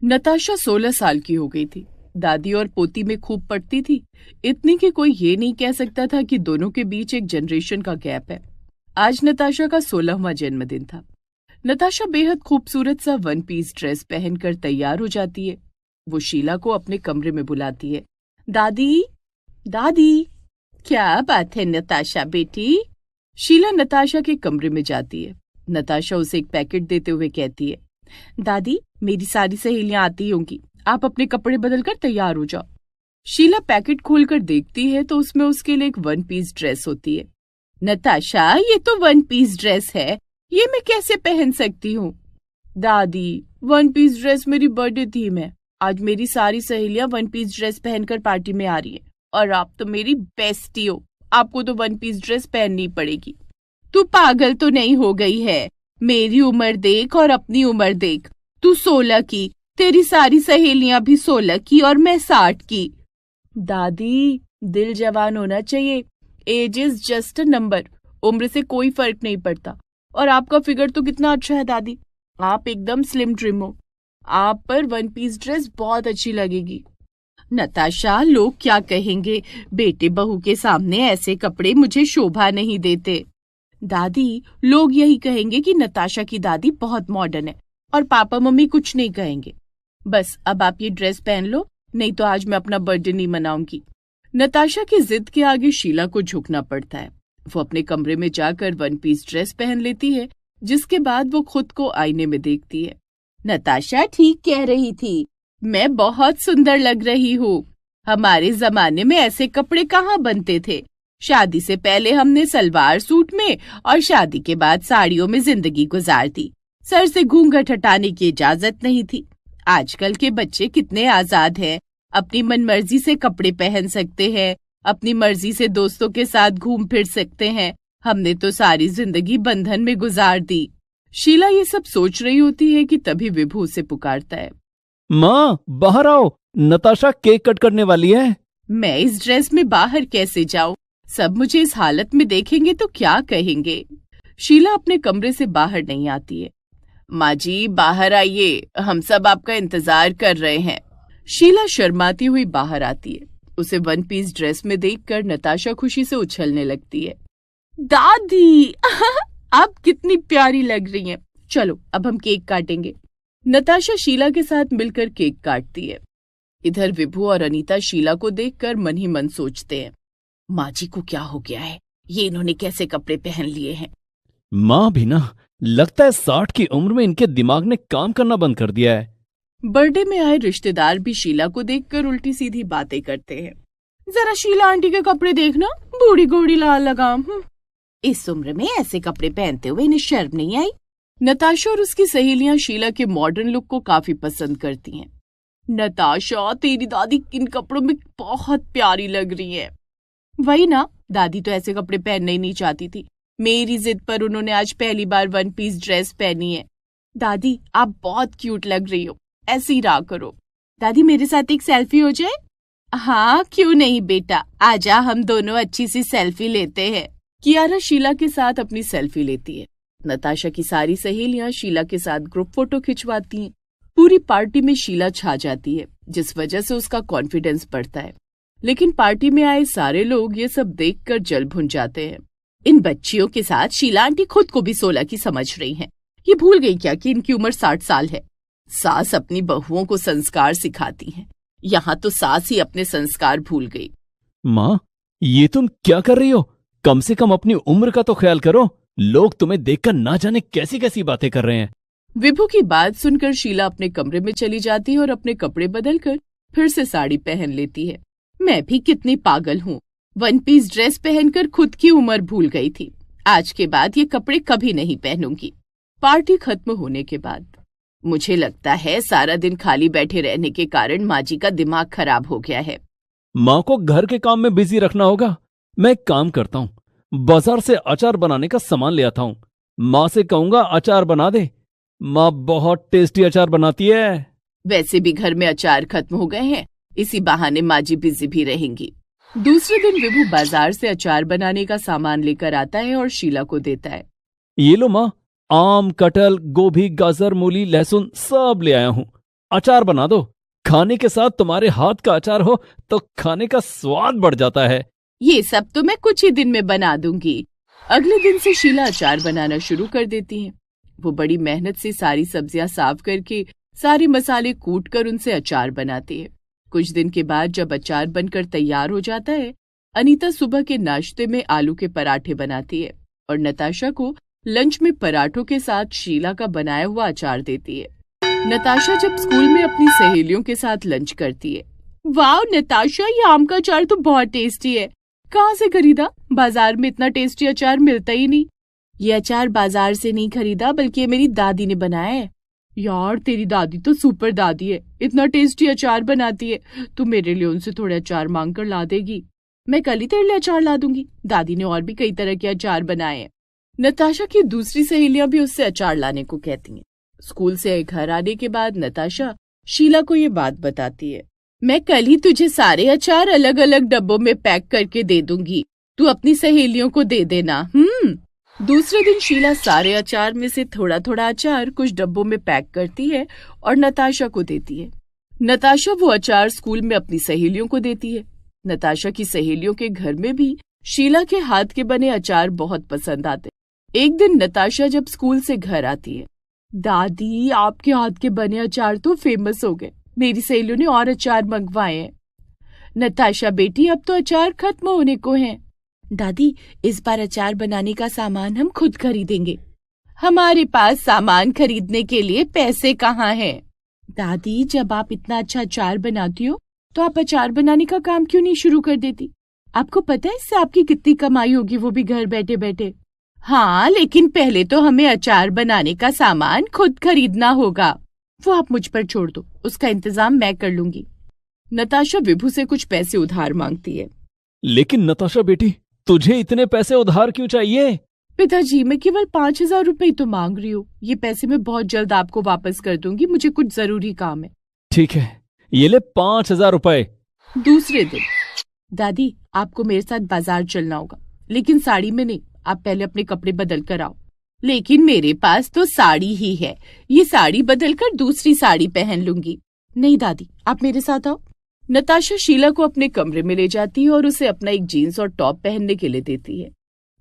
नताशा 16 साल की हो गई थी। दादी और पोती में खूब पढ़ती थी, इतनी कि कोई ये नहीं कह सकता था कि दोनों के बीच एक जनरेशन का गैप है। आज नताशा का 16वां जन्मदिन था। नताशा बेहद खूबसूरत सा वन पीस ड्रेस पहनकर तैयार हो जाती है। वो शीला को अपने कमरे में बुलाती है। दादी, दादी। क्या बात है नताशा बेटी? शीला नताशा के कमरे में जाती है। नताशा उसे एक पैकेट देते हुए कहती है, दादी, मेरी सारी सहेलियां आती होंगी, आप अपने कपड़े बदलकर तैयार हो जाओ। शीला पैकेट खोलकर देखती है तो उसमें उसके लिए एक वन पीस ड्रेस होती है। नताशा, ये तो वन पीस ड्रेस है, ये मैं कैसे पहन सकती हूँ? दादी, वन पीस ड्रेस मेरी बर्थडे थीम है। आज मेरी सारी सहेलियां वन पीस ड्रेस पहनकर पार्टी में आ रही हैं और आप तो मेरी बेस्टी हो, आपको तो वन पीस ड्रेस पहननी पड़ेगी। तू पागल तो नहीं हो गई है? मेरी उम्र देख और अपनी उम्र देख। तू 16 की, तेरी सारी सहेलियां भी 16 की और मैं 60 की। दादी, दिल जवान होना चाहिए। Age is just a number. उम्र से कोई फर्क नहीं पड़ता। और आपका फिगर तो कितना अच्छा है दादी, आप एकदम स्लिम ट्रिम हो। आप पर वन पीस ड्रेस बहुत अच्छी लगेगी। नताशा, लोग क्या कहेंगे? बेटे बहू के सामने ऐसे कपड़े मुझे शोभा नहीं देते। दादी, लोग यही कहेंगे कि नताशा की दादी बहुत मॉडर्न है और पापा मम्मी कुछ नहीं कहेंगे। बस अब आप ये ड्रेस पहन लो, नहीं तो आज मैं अपना बर्थडे नहीं मनाऊंगी। नताशा की जिद के आगे शीला को झुकना पड़ता है। वो अपने कमरे में जाकर वन पीस ड्रेस पहन लेती है, जिसके बाद वो खुद को आईने में देखती है। नताशा ठीक कह रही थी, मैं बहुत सुंदर लग रही हूँ। हमारे जमाने में ऐसे कपड़े कहाँ बनते थे। शादी से पहले हमने सलवार सूट में और शादी के बाद साड़ियों में जिंदगी गुजार दी। सर से घूंघट हटाने की इजाजत नहीं थी। आजकल के बच्चे कितने आजाद हैं, अपनी मनमर्जी से कपड़े पहन सकते हैं, अपनी मर्जी से दोस्तों के साथ घूम फिर सकते हैं। हमने तो सारी जिंदगी बंधन में गुजार दी। शीला ये सब सोच रही होती है कि तभी विभू उसे पुकारता है। माँ, बाहर आओ, नताशा केक कट करने वाली है। मैं इस ड्रेस में बाहर कैसे जाऊं? सब मुझे इस हालत में देखेंगे तो क्या कहेंगे? शीला अपने कमरे से बाहर नहीं आती है। माँ जी, बाहर आइए, हम सब आपका इंतजार कर रहे हैं। शीला शर्माती हुई बाहर आती है। उसे वन पीस ड्रेस में देखकर नताशा खुशी से उछलने लगती है। दादी, आप कितनी प्यारी लग रही हैं। चलो अब हम केक काटेंगे। नताशा शीला के साथ मिलकर केक काटती है। इधर विभू और अनीता शीला को देखकर मन ही मन सोचते हैं, माँ जी को क्या हो गया है? ये इन्होंने कैसे कपड़े पहन लिए हैं? माँ भी ना, लगता है 60 की उम्र में इनके दिमाग ने काम करना बंद कर दिया है। बर्थडे में आए रिश्तेदार भी शीला को देखकर उल्टी सीधी बातें करते हैं। जरा शीला आंटी के कपड़े देखना, बूढ़ी गोड़ी लाल लगाम। इस उम्र में ऐसे कपड़े पहनते हुए इन्हें शर्म नहीं आई? नताशा और उसकी सहेलियां शीला के मॉडर्न लुक को काफी पसंद करती हैं। नताशा, तेरी दादी इन कपड़ों में बहुत प्यारी लग रही है। वही ना, दादी तो ऐसे कपड़े पहनना ही नहीं चाहती थी। मेरी जिद पर उन्होंने आज पहली बार वन पीस ड्रेस पहनी है। दादी, आप बहुत क्यूट लग रही हो, ऐसे ही रहा करो। दादी, मेरे साथ एक सेल्फी हो जाए? हाँ, क्यों नहीं बेटा, आजा, हम दोनों अच्छी सी सेल्फी लेते हैं। कियारा शीला के साथ अपनी सेल्फी लेती है। नताशा की सारी सहेलियां शीला के साथ ग्रुप फोटो खिंचवाती हैं। पूरी पार्टी में शीला छा जाती है, जिस वजह से उसका कॉन्फिडेंस बढ़ता है। लेकिन पार्टी में आए सारे लोग ये सब देखकर जल भुन जाते हैं। इन बच्चियों के साथ शीला आंटी खुद को भी 16 की समझ रही हैं। ये भूल गई क्या कि इनकी उम्र 60 साल है? सास अपनी बहुओं को संस्कार सिखाती हैं, यहाँ तो सास ही अपने संस्कार भूल गई। माँ, ये तुम क्या कर रही हो? कम से कम अपनी उम्र का तो ख्याल करो। लोग तुम्हें देखकर ना जाने कैसी कैसी बातें कर रहे हैं। विभू की बात सुनकर शीला अपने कमरे में चली जाती है और अपने कपड़े बदलकर फिर से साड़ी पहन लेती है। मैं भी कितनी पागल हूँ, वन पीस ड्रेस पहनकर खुद की उम्र भूल गई थी। आज के बाद ये कपड़े कभी नहीं पहनूंगी। पार्टी खत्म होने के बाद मुझे लगता है सारा दिन खाली बैठे रहने के कारण माँ जी का दिमाग खराब हो गया है। माँ को घर के काम में बिजी रखना होगा। मैं एक काम करता हूँ, बाजार से अचार बनाने का सामान ले आता हूँ। माँ से कहूंगा अचार बना दे। माँ बहुत टेस्टी अचार बनाती है। वैसे भी घर में अचार खत्म हो गए हैं, इसी बहाने माँ जी बिजी भी रहेंगी। दूसरे दिन विभू बाजार से अचार बनाने का सामान लेकर आता है और शीला को देता है। ये लो माँ, आम, कटहल, गोभी, गाजर, मूली, लहसुन सब ले आया हूँ। अचार बना दो। खाने के साथ तुम्हारे हाथ का अचार हो तो खाने का स्वाद बढ़ जाता है। ये सब तो मैं कुछ ही दिन में बना दूंगी। अगले दिन से शीला अचार बनाना शुरू कर देती है। वो बड़ी मेहनत से सारी सब्जियां साफ करके सारे मसाले कूट कर उनसे अचार बनाती है। कुछ दिन के बाद जब अचार बनकर तैयार हो जाता है, अनीता सुबह के नाश्ते में आलू के पराठे बनाती है और नताशा को लंच में पराठों के साथ शीला का बनाया हुआ अचार देती है। नताशा जब स्कूल में अपनी सहेलियों के साथ लंच करती है। वाह नताशा, ये आम का अचार तो बहुत टेस्टी है। कहाँ से खरीदा? बाजार में इतना टेस्टी अचार मिलता ही नहीं। ये अचार बाजार से नहीं खरीदा, बल्कि ये मेरी दादी ने बनाया है। यार तेरी दादी तो सुपर दादी है, इतना टेस्टी अचार बनाती है। तू मेरे लिए उनसे थोड़े अचार मांग कर ला देगी? मैं कल ही तेरे लिए अचार ला दूंगी। दादी ने और भी कई तरह के अचार बनाए हैं। नताशा की दूसरी सहेलियां भी उससे अचार लाने को कहती हैं। स्कूल से घर आने के बाद नताशा शीला को ये बात बताती है। मैं कल ही तुझे सारे अचार अलग अलग डब्बों में पैक करके दे दूंगी, तू अपनी सहेलियों को दे देना। दूसरे दिन शीला सारे अचार में से थोड़ा थोड़ा अचार कुछ डब्बों में पैक करती है और नताशा को देती है। नताशा वो अचार स्कूल में अपनी सहेलियों को देती है। नताशा की सहेलियों के घर में भी शीला के हाथ के बने अचार बहुत पसंद आते। एक दिन नताशा जब स्कूल से घर आती है, दादी आपके हाथ के बने अचार तो फेमस हो गए, मेरी सहेलियों ने और अचार मंगवाए हैं। नताशा बेटी, अब तो अचार खत्म होने को हैं। दादी, इस बार अचार बनाने का सामान हम खुद खरीदेंगे। हमारे पास सामान खरीदने के लिए पैसे कहाँ हैं? दादी, जब आप इतना अच्छा अचार बनाती हो तो आप अचार बनाने का काम क्यों नहीं शुरू कर देती? आपको पता है इससे आपकी कितनी कमाई होगी, वो भी घर बैठे बैठे। हाँ, लेकिन पहले तो हमें अचार बनाने का सामान खुद खरीदना होगा। वो आप मुझ पर छोड़ दो, उसका इंतजाम मैं कर लूंगी। नताशा विभू से कुछ पैसे उधार मांगती है। लेकिन नताशा बेटी, तुझे इतने पैसे उधार क्यों चाहिए? पिताजी, मैं केवल 5,000 रुपए तो मांग रही हूँ। ये पैसे मैं बहुत जल्द आपको वापस कर दूंगी, मुझे कुछ जरूरी काम है। ठीक है, ये ले 5,000 रुपए। दूसरे दिन, दादी आपको मेरे साथ बाजार चलना होगा, लेकिन साड़ी में नहीं, आप पहले अपने कपड़े बदल कर आओ। लेकिन मेरे पास तो साड़ी ही है, ये साड़ी बदल कर दूसरी साड़ी पहन लूंगी। नहीं दादी, आप मेरे साथ आओ। नताशा शीला को अपने कमरे में ले जाती है और उसे अपना एक जीन्स और टॉप पहनने के लिए देती है।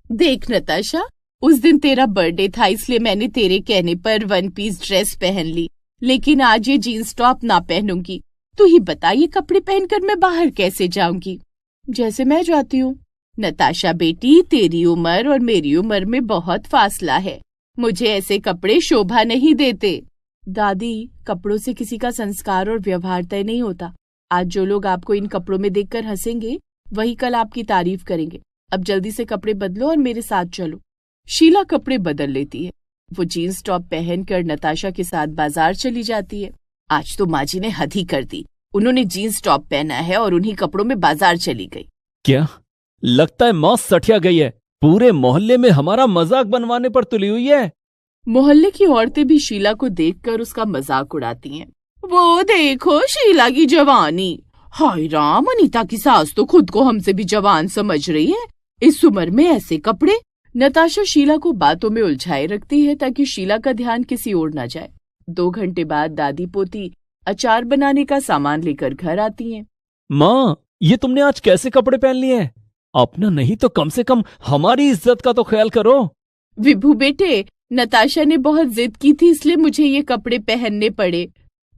देख नताशा, उस दिन तेरा बर्थडे था, इसलिए मैंने तेरे कहने पर 1 पीस ड्रेस पहन ली, लेकिन आज ये जीन्स टॉप ना पहनूंगी। तू ही बता, ये कपड़े पहनकर मैं बाहर कैसे जाऊंगी? जैसे मैं जाती हूँ। नताशा बेटी, तेरी उम्र और मेरी उम्र में बहुत फासला है, मुझे ऐसे कपड़े शोभा नहीं देते। दादी, कपड़ों से किसी का संस्कार और व्यवहार तय नहीं होता। आज जो लोग आपको इन कपड़ों में देखकर हंसेंगे, वही कल आपकी तारीफ करेंगे। अब जल्दी से कपड़े बदलो और मेरे साथ चलो। शीला कपड़े बदल लेती है। वो जीन्स टॉप पहनकर नताशा के साथ बाजार चली जाती है। आज तो माँ जी ने हद ही कर दी, उन्होंने जीन्स टॉप पहना है और उन्हीं कपड़ों में बाजार चली गई। क्या लगता है माँ सठिया गई है? पूरे मोहल्ले में हमारा मजाक बनवाने पर तुली हुई है। मोहल्ले की औरतें भी शीला को देखकर उसका मजाक उड़ाती हैं। वो देखो शीला की जवानी, हाय राम, अनीता की सास तो खुद को हमसे भी जवान समझ रही है, इस उम्र में ऐसे कपड़े। नताशा शीला को बातों में उलझाए रखती है ताकि शीला का ध्यान किसी ओर न जाए। 2 घंटे बाद दादी पोती अचार बनाने का सामान लेकर घर आती हैं। माँ, ये तुमने आज कैसे कपड़े पहन लिए हैं? अपना नहीं तो कम से कम हमारी इज्जत का तो ख्याल करो। विभू बेटे, नताशा ने बहुत जिद की थी, इसलिए मुझे ये कपड़े पहनने पड़े।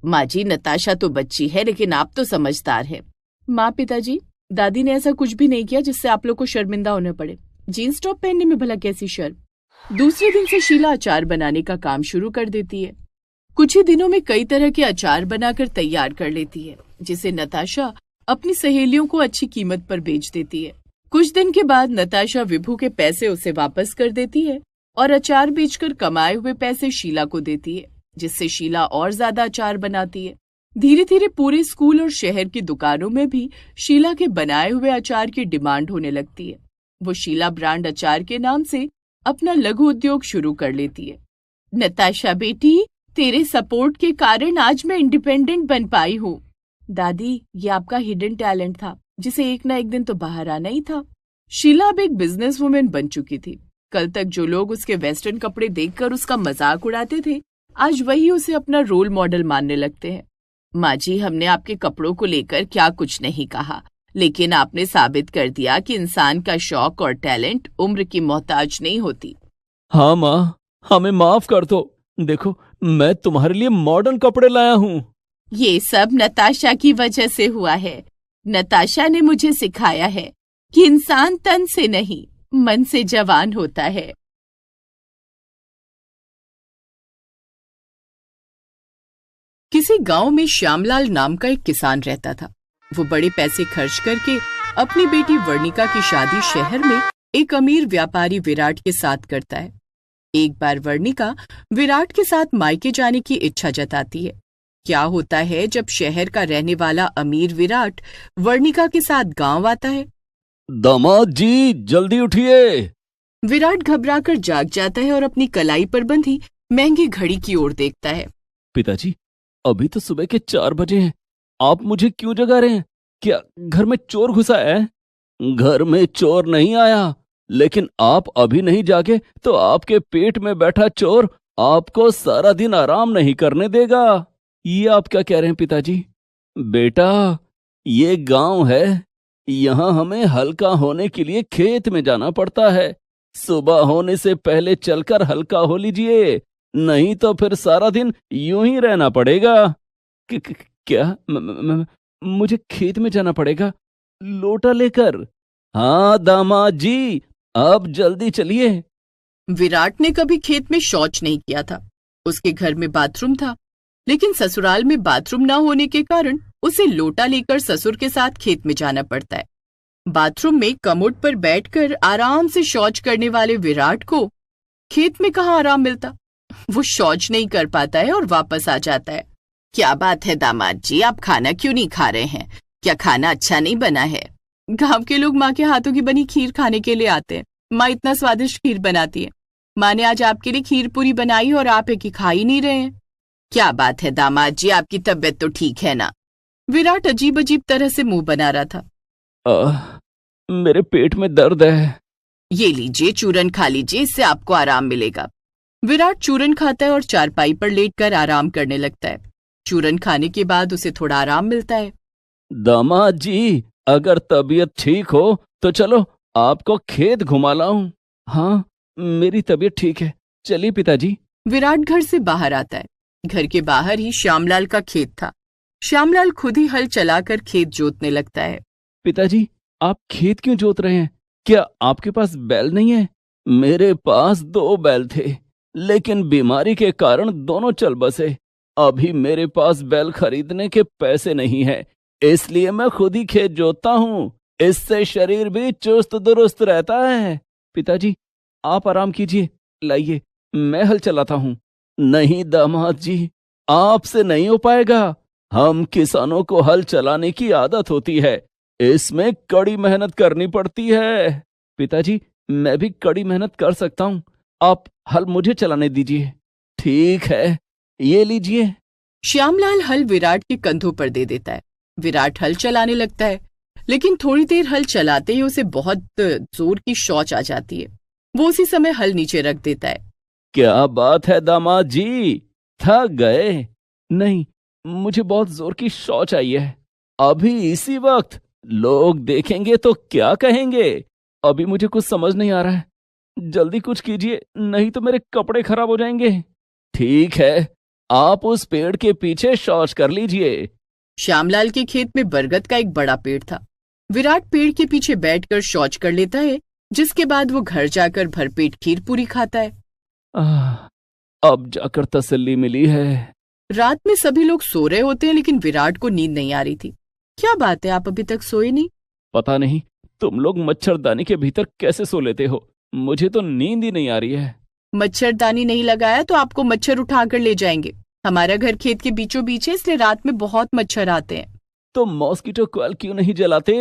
माँ जी, नताशा तो बच्ची है, लेकिन आप तो समझदार है। माँ, पिताजी, दादी ने ऐसा कुछ भी नहीं किया जिससे आप लोग को शर्मिंदा होना पड़े। जीन्स टॉप पहनने में भला कैसी शर्म। दूसरे दिन से शीला अचार बनाने का काम शुरू कर देती है। कुछ ही दिनों में कई तरह के अचार बनाकर तैयार कर लेती है, जिसे नताशा अपनी सहेलियों को अच्छी कीमत पर बेच देती है। कुछ दिन के बाद नताशा विभू के पैसे उसे वापस कर देती है और अचार बेचकर कमाए हुए पैसे शीला को देती है, जिससे शीला और ज्यादा अचार बनाती है। धीरे धीरे पूरे स्कूल और शहर की दुकानों में भी शीला के बनाए हुए अचार की डिमांड होने लगती है। वो शीला ब्रांड अचार के नाम से अपना लघु उद्योग शुरू कर लेती है। नताशा बेटी, तेरे सपोर्ट के कारण आज मैं इंडिपेंडेंट बन पाई हूँ। दादी, ये आपका हिडन टैलेंट था, जिसे एक ना एक दिन तो बाहर आना ही था। शीला अब एक बिजनेस वुमेन बन चुकी थी। कल तक जो लोग उसके वेस्टर्न कपड़े देखकर उसका मजाक उड़ाते थे, आज वही उसे अपना रोल मॉडल मानने लगते हैं। माँ जी, हमने आपके कपड़ों को लेकर क्या कुछ नहीं कहा, लेकिन आपने साबित कर दिया कि इंसान का शौक और टैलेंट उम्र की मोहताज नहीं होती। हाँ माँ, हमें माफ कर दो। देखो, मैं तुम्हारे लिए मॉडर्न कपड़े लाया हूँ। ये सब नताशा की वजह से हुआ है। नताशा ने मुझे सिखाया है कि इंसान तन से नहीं, मन से जवान होता है। किसी गांव में श्यामलाल नाम का एक किसान रहता था। वो बड़े पैसे खर्च करके अपनी बेटी वर्णिका की शादी शहर में एक अमीर व्यापारी विराट के साथ करता है। एक बार वर्णिका विराट के साथ मायके जाने की इच्छा जताती है। क्या होता है जब शहर का रहने वाला अमीर विराट वर्णिका के साथ गांव आता है? दामाद जी, जल्दी उठिए। विराट घबराकर जाग जाता है और अपनी कलाई पर बंधी महंगी घड़ी की ओर देखता है। पिताजी, अभी तो सुबह के 4 बजे हैं। आप मुझे क्यों जगा रहे हैं? क्या घर में चोर घुसा है? घर में चोर नहीं आया, लेकिन आप अभी नहीं जागे तो आपके पेट में बैठा चोर आपको सारा दिन आराम नहीं करने देगा। ये आप क्या कह रहे हैं पिताजी? बेटा, ये गांव है। यहाँ हमें हल्का होने के लिए खेत में जाना पड़ता है। सुबह होने से पहले चलकर हल्का हो लीजिए, नहीं तो फिर सारा दिन यूं ही रहना पड़ेगा। क्या मुझे खेत में जाना पड़ेगा लोटा लेकर? हाँ दामाद जी, अब जल्दी चलिए। विराट ने कभी खेत में शौच नहीं किया था। उसके घर में बाथरूम था, लेकिन ससुराल में बाथरूम न होने के कारण उसे लोटा लेकर ससुर के साथ खेत में जाना पड़ता है। बाथरूम में कमोड पर बैठकर आराम से शौच करने वाले विराट को खेत में कहाँ आराम मिलता। वो शौच नहीं कर पाता है और वापस आ जाता है। क्या बात है दामाद जी, आप खाना क्यों नहीं खा रहे हैं? क्या खाना अच्छा नहीं बना है? गांव के लोग माँ के हाथों की बनी खीर खाने के लिए आते हैं। माँ इतना स्वादिष्ट खीर बनाती है। माँ ने आज आपके लिए खीर पूरी बनाई और आप एक ही खा ही नहीं रहे हैं। क्या बात है दामाद जी, आपकी तबीयत तो ठीक है ना? विराट अजीब अजीब तरह से मुंह बना रहा था। मेरे पेट में दर्द है। ये लीजिए, चूरन खा लीजिए, इससे आपको आराम मिलेगा। विराट चूरन खाता है और चारपाई पर लेटकर आराम करने लगता है। चूरन खाने के बाद उसे थोड़ा आराम मिलता है। दामाद जी, अगर तबीयत ठीक हो तो चलो आपको खेत घुमा लाऊं। हाँ, मेरी तबीयत ठीक है, चलिए पिताजी। विराट घर से बाहर आता है। घर के बाहर ही श्यामलाल का खेत था। श्यामलाल खुद ही हल चलाकर खेत जोतने लगता है। पिताजी, आप खेत क्यों जोत रहे हैं? क्या आपके पास बैल नहीं है? मेरे पास 2 बैल थे, लेकिन बीमारी के कारण दोनों चल बसे। अभी मेरे पास बैल खरीदने के पैसे नहीं है, इसलिए मैं खुद ही खेत जोतता हूँ। इससे शरीर भी चुस्त दुरुस्त रहता है। पिताजी, आप आराम कीजिए, लाइए मैं हल चलाता हूँ। नहीं दामाद जी, आपसे नहीं हो पाएगा। हम किसानों को हल चलाने की आदत होती है, इसमें कड़ी मेहनत करनी पड़ती है। पिताजी, मैं भी कड़ी मेहनत कर सकता हूँ, आप हल मुझे चलाने दीजिए। ठीक है, ये लीजिए। श्यामलाल हल विराट के कंधों पर दे देता है। विराट हल चलाने लगता है, लेकिन थोड़ी देर हल चलाते ही उसे बहुत जोर की शौच आ जाती है। वो उसी समय हल नीचे रख देता है। क्या बात है दामाद जी, थक गए? नहीं, मुझे बहुत जोर की शौच आई है। अभी इसी वक्त लोग देखेंगे तो क्या कहेंगे? अभी मुझे कुछ समझ नहीं आ रहा है। जल्दी कुछ कीजिए, नहीं तो मेरे कपड़े खराब हो जाएंगे। ठीक है, आप उस पेड़ के पीछे शौच कर लीजिए। श्यामलाल के खेत में बरगद का एक बड़ा पेड़ था। विराट पेड़ के पीछे बैठकर शौच कर लेता है, जिसके बाद वो घर जाकर भरपेट खीर पूरी खाता है। अब जाकर तसल्ली मिली है। रात में सभी लोग सो रहे होते हैं, लेकिन विराट को नींद नहीं आ रही थी। क्या बात है, आप अभी तक सोए नहीं? पता नहीं तुम लोग मच्छरदानी के भीतर कैसे सो लेते हो, मुझे तो नींद ही नहीं आ रही है। मच्छरदानी नहीं लगाया तो आपको मच्छर उठाकर ले जाएंगे। हमारा घर खेत के बीचों बीच है, इसलिए रात में बहुत मच्छर आते हैं। तो मॉस्किटो कॉइल क्यों नहीं जलाते?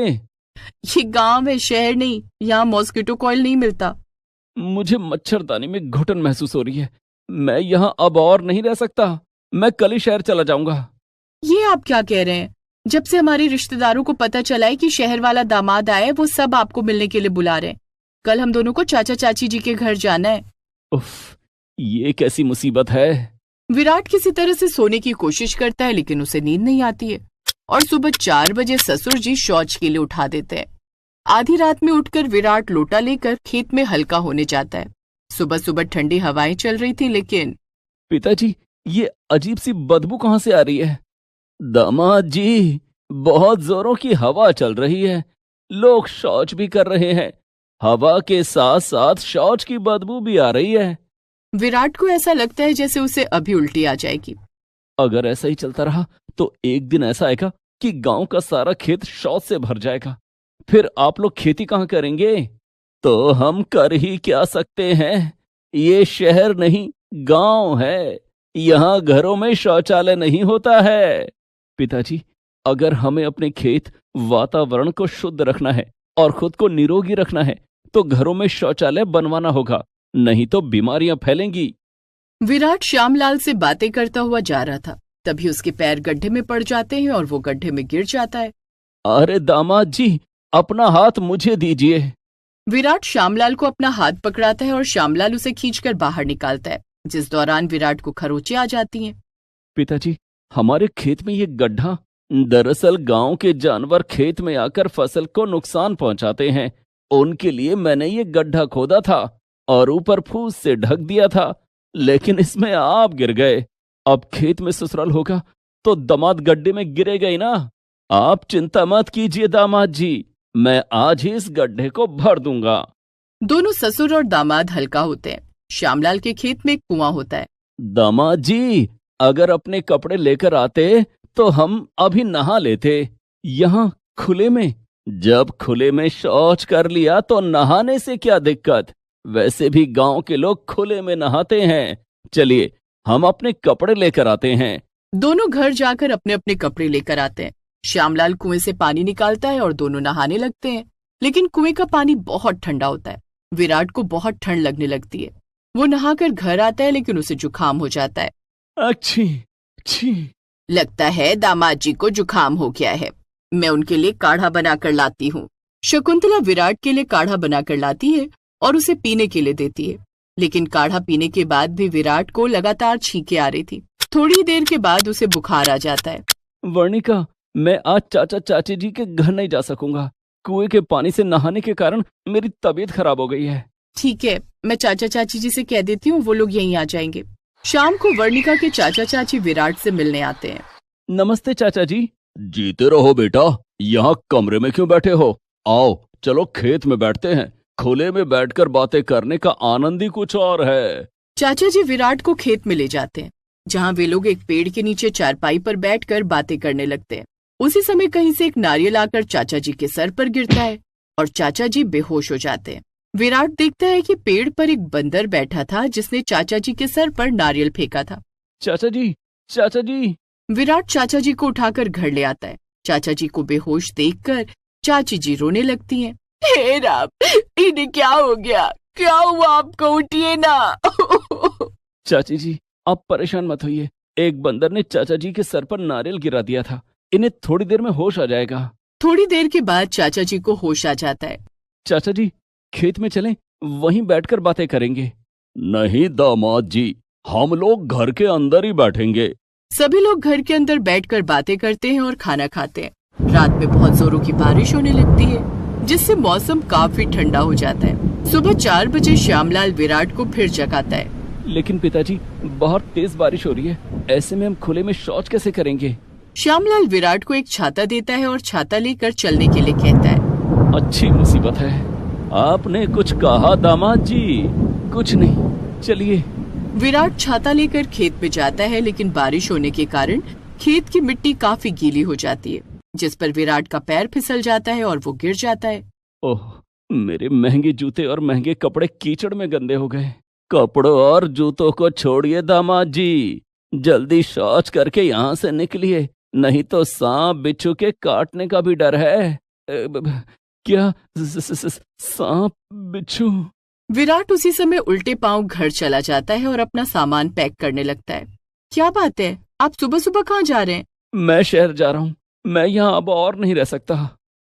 ये गांव है, शहर नहीं। यहाँ मॉस्किटो कॉइल नहीं मिलता। मुझे मच्छरदानी में घुटन महसूस हो रही है। मैं यहाँ अब और नहीं रह सकता। मैं कल ही शहर चला जाऊंगा। ये आप क्या कह रहे हैं? जब से हमारे रिश्तेदारों को पता चला है कि शहर वाला दामाद आया है, वो सब आपको मिलने के लिए बुला रहे हैं। कल हम दोनों को चाचा चाची जी के घर जाना है। उफ, ये कैसी मुसीबत है? विराट किसी तरह से सोने की कोशिश करता है लेकिन उसे नींद नहीं आती है और सुबह 4 बजे ससुर जी शौच के लिए उठा देते हैं। आधी रात में उठकर विराट लोटा लेकर खेत में हल्का होने जाता है। सुबह सुबह ठंडी हवाएं चल रही थी लेकिन पिताजी, ये अजीब सी बदबू कहाँ से आ रही है? दामाद जी, बहुत जोरों की हवा चल रही है, लोग शौच भी कर रहे हैं, हवा के साथ साथ शौच की बदबू भी आ रही है। विराट को ऐसा लगता है जैसे उसे अभी उल्टी आ जाएगी। अगर ऐसा ही चलता रहा तो एक दिन ऐसा आएगा कि गांव का सारा खेत शौच से भर जाएगा। फिर आप लोग खेती कहाँ करेंगे? तो हम कर ही क्या सकते हैं, ये शहर नहीं गांव है, यहाँ घरों में शौचालय नहीं होता है। पिताजी, अगर हमें अपने खेत वातावरण को शुद्ध रखना है और खुद को निरोगी रखना है तो घरों में शौचालय बनवाना होगा, नहीं तो बीमारियां फैलेंगी। विराट श्यामलाल से बातें करता हुआ जा रहा था, तभी उसके पैर गड्ढे में पड़ जाते हैं और वो गड्ढे में गिर जाता है। अरे दामाद जी, अपना हाथ मुझे दीजिए। विराट श्यामलाल को अपना हाथ पकड़ाता है और श्यामलाल उसे खींचकर बाहर निकालता है, जिस दौरान विराट को खरोंचें आ जाती हैं। पिताजी, हमारे खेत में ये गड्ढा, दरअसल गांव के जानवर खेत में आकर फसल को नुकसान पहुंचाते हैं, उनके लिए मैंने ये गड्ढा खोदा था और ऊपर फूस से ढक दिया था, लेकिन इसमें आप गिर गए। अब खेत में ससुराल होगा तो दामाद गड्ढे में गिरेगा ही ना। आप चिंता मत कीजिए दामाद जी, मैं आज ही इस गड्ढे को भर दूंगा। दोनों ससुर और दामाद हल्का होते हैं। श्यामलाल के खेत में एक कुआं होता है। दामाद जी, अगर अपने कपड़े लेकर आते तो हम अभी नहा लेते, यहाँ खुले में। जब खुले में शौच कर लिया तो नहाने से क्या दिक्कत, वैसे भी गांव के लोग खुले में नहाते हैं। चलिए हम अपने कपड़े लेकर आते हैं। दोनों घर जाकर अपने अपने कपड़े लेकर आते हैं। श्यामलाल कुएं से पानी निकालता है और दोनों नहाने लगते हैं, लेकिन कुएं का पानी बहुत ठंडा होता है। विराट को बहुत ठंड लगने लगती है। वो नहाकर घर आता है लेकिन उसे जुकाम हो जाता है। अच्छी लगता है दामाद जी को जुकाम हो गया है, मैं उनके लिए काढ़ा बनाकर लाती हूँ। शकुंतला विराट के लिए काढ़ा बनाकर लाती है और उसे पीने के लिए देती है, लेकिन काढ़ा पीने के बाद भी विराट को लगातार छींकें आ रही थी। थोड़ी देर के बाद उसे बुखार आ जाता है। वर्णिका, मैं आज चाचा चाची जी के घर नहीं जा सकूंगा, कुएं के पानी से नहाने के कारण मेरी तबीयत खराब हो गई है। ठीक है, मैं चाचा चाची जी से कह देती हूँ, वो लोग यहीं आ जाएंगे। शाम को वर्णिका के चाचा चाची विराट से मिलने आते हैं। नमस्ते चाचा जी। जीते रहो बेटा, यहाँ कमरे में क्यों बैठे हो? आओ चलो खेत में बैठते हैं, खुले में बैठकर बातें करने का आनंद ही कुछ और है। चाचा जी विराट को खेत में ले जाते हैं, जहाँ वे लोग एक पेड़ के नीचे चारपाई पर बैठकर बातें करने लगते हैं। उसी समय कहीं से एक नारियल आकर चाचा जी के सर पर गिरता है और चाचा जी बेहोश हो जाते हैं। विराट देखता है कि पेड़ पर एक बंदर बैठा था जिसने चाचा जी के सर पर नारियल फेंका था। चाचा जी। विराट चाचा जी को उठाकर घर ले आता है। चाचा जी को बेहोश देखकर चाची जी रोने लगती हैं। हे राम, इन्हें क्या हो गया? क्या हुआ आपको? उठिए ना। चाची जी, आप परेशान मत होइए, एक बंदर ने चाचा जी के सर पर नारियल गिरा दिया था, इन्हें थोड़ी देर में होश आ जाएगा। थोड़ी देर के बाद चाचा जी को होश आ जाता है। चाचा जी, खेत में चलें, वहीं बैठकर बातें करेंगे। नहीं दामाद जी, हम लोग घर के अंदर ही बैठेंगे। सभी लोग घर के अंदर बैठकर बातें करते हैं और खाना खाते हैं। रात में बहुत जोरों की बारिश होने लगती है, जिससे मौसम काफी ठंडा हो जाता है। सुबह 4 बजे श्यामलाल विराट को फिर जगाता है। लेकिन पिताजी, बहुत तेज बारिश हो रही है, ऐसे में हम खुले में शौच कैसे करेंगे? श्यामलाल विराट को एक छाता देता है और छाता लेकर चलने के लिए कहता है। अच्छी मुसीबत है, आपने कुछ कहा दामाद जी? कुछ नहीं, चलिए। विराट छाता लेकर खेत में जाता है, लेकिन बारिश होने के कारण खेत की मिट्टी काफी गीली हो जाती है, जिस पर विराट का पैर फिसल जाता है और वो गिर जाता है। ओह, मेरे महंगे जूते और महंगे कपड़े कीचड़ में गंदे हो गए। कपड़ों और जूतों को छोड़िए दामाद जी, जल्दी शौच करके यहाँ से निकलिए, नहीं तो सांप बिच्छू के काटने का भी डर है। क्या सांप बिच्छू? विराट उसी समय उल्टे पांव घर चला जाता है और अपना सामान पैक करने लगता है। क्या बात है, आप सुबह सुबह कहाँ जा रहे हैं? मैं शहर जा रहा हूँ, मैं यहाँ अब और नहीं रह सकता।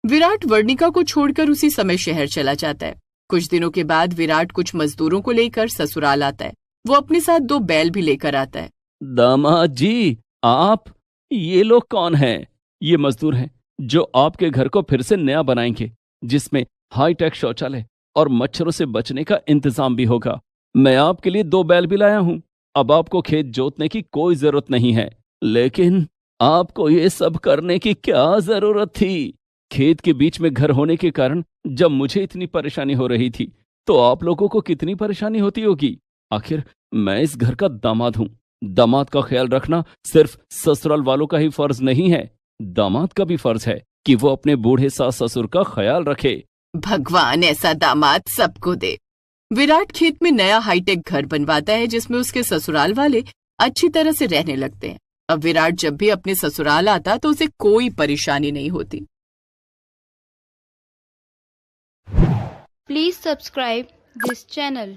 विराट वर्णिका को छोड़कर उसी समय शहर चला जाता है। कुछ दिनों के बाद विराट कुछ मजदूरों को लेकर ससुराल आता है। वो अपने साथ 2 बैल भी लेकर आता है। दामाद जी, आप, ये लोग कौन हैं? ये मजदूर हैं जो आपके घर को फिर से नया बनाएंगे, जिसमें हाईटेक शौचालय और मच्छरों से बचने का इंतजाम भी होगा। मैं आपके लिए 2 बैल भी लाया हूं। अब आपको खेत जोतने की कोई जरूरत नहीं है। लेकिन आपको ये सब करने की क्या जरूरत थी? खेत के बीच में घर होने के कारण जब मुझे इतनी परेशानी हो रही थी, तो आप लोगों को कितनी परेशानी होती होगी। आखिर मैं इस घर का दामाद हूं। दामाद का ख्याल रखना सिर्फ ससुराल वालों का ही फर्ज नहीं है, दामाद का भी फर्ज है कि वो अपने बूढ़े सास ससुर का ख्याल रखे। भगवान ऐसा दामाद सबको दे। विराट खेत में नया हाईटेक घर बनवाता है जिसमें उसके ससुराल वाले अच्छी तरह से रहने लगते हैं। अब विराट जब भी अपने ससुराल आता तो उसे कोई परेशानी नहीं होती। Please subscribe this channel.